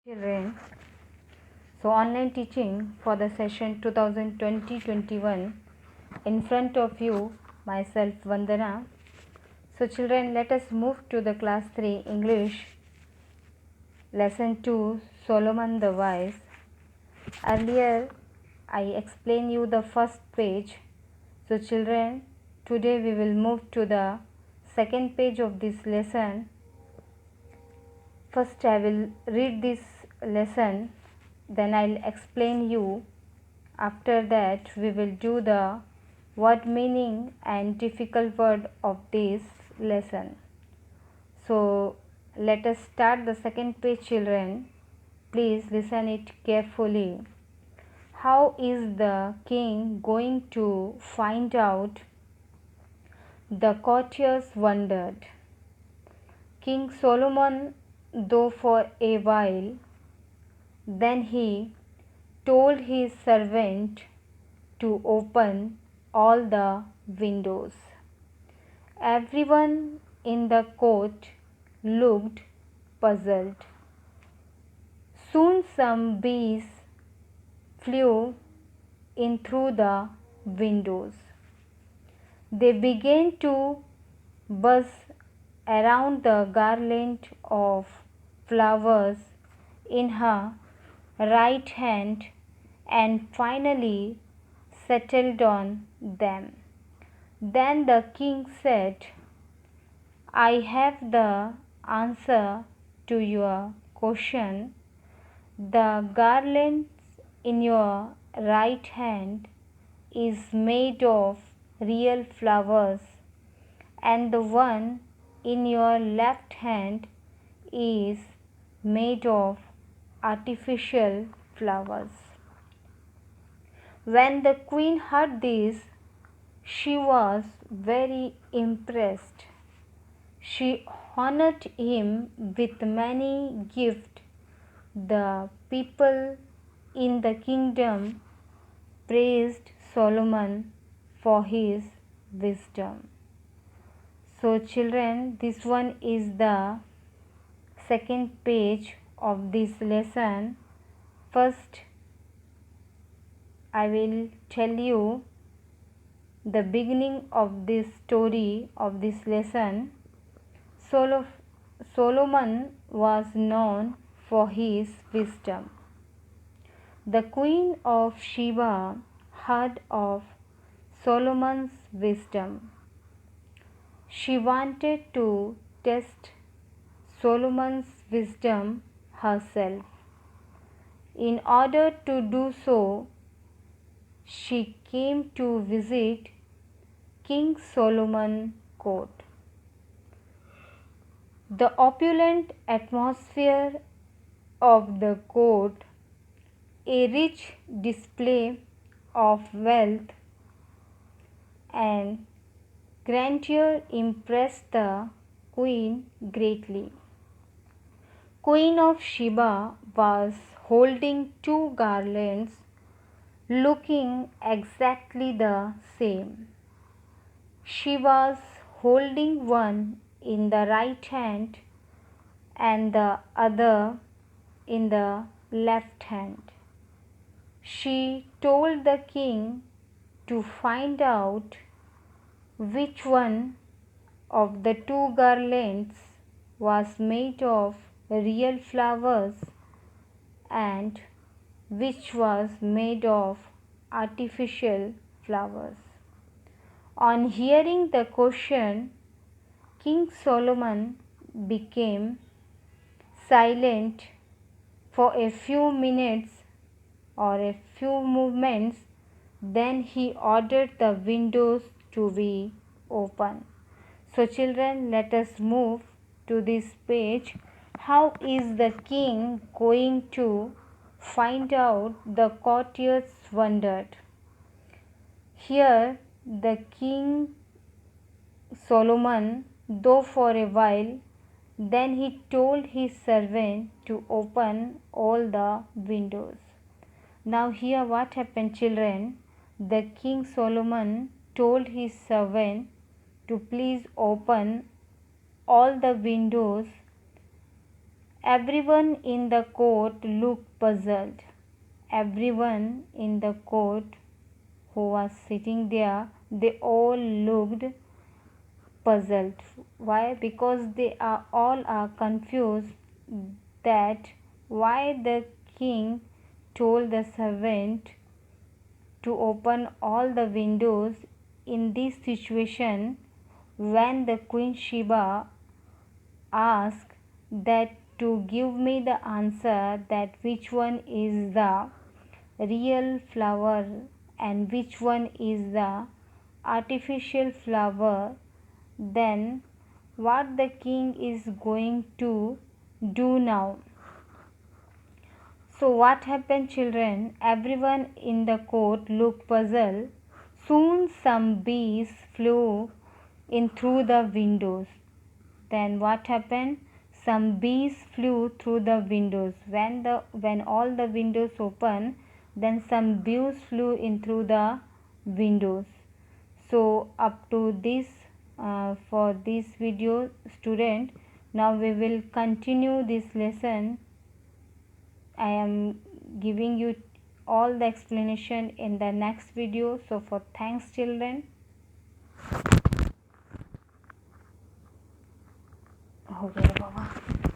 Children, so online teaching for the session 2020-21 in front of you, myself Vandana. So children, let us move to the class 3 English lesson 2 Solomon the Wise. Earlier I explained you the first page. So children, today we will move to the second page of this lesson. First I will read this lesson, then I'll explain you. After that we will do the word meaning and difficult word of this lesson. So let us start the second page, children. Please listen it carefully. How is the king going to find out? The courtiers wondered. King Solomon, though for a while, then he told his servant to open all the windows. Everyone in the court looked puzzled. Soon some bees flew in through the windows. They began to buzz around the garland of flowers in her right hand and finally settled on them. Then the king said, I have the answer to your question. The garland in your right hand is made of real flowers, and the one in your left hand is made of artificial flowers. When the queen heard this, she was very impressed. She honored him with many gifts. The people in the kingdom praised Solomon for his wisdom. So children, this one is the second page of this lesson. First, I will tell you the beginning of this story of this lesson. Solomon was known for his wisdom. The Queen of Sheba heard of Solomon's wisdom. She wanted to test Solomon's wisdom herself. In order to do so, she came to visit King Solomon's court. The opulent atmosphere of the court, a rich display of wealth and grandeur impressed the queen greatly. Queen of Sheba was holding two garlands looking exactly the same. She was holding one in the right hand and the other in the left hand. She told the king to find out which one of the two garlands was made of real flowers and which was made of artificial flowers. On hearing the question, King Solomon became silent for a few minutes or a few moments. Then he ordered the windows to be open. So children, let us move to this page. How is the king going to find out? The courtiers wondered. Here the king Solomon, though for a while, then he told his servant to open all the windows. Now here what happened, children? The king Solomon told his servant to please open all the windows Everyone in the court looked puzzled. Everyone in the court who was sitting there, they all looked puzzled. Why? Because they are all are confused that why the king told the servant to open all the windows in this situation when the Queen Sheba asked that to give me the answer that which one is the real flower and which one is the artificial flower, then what the king is going to do now? So what happened, children? Everyone in the court looked puzzled. Soon some bees flew in through the windows. Then what happened? Some bees flew through the windows. When all the windows open, then some bees flew in through the windows. So up to this for this video, student, now we will continue this lesson. I am giving you all the explanation in the next video. So for thanks, children. हो गया बाबा.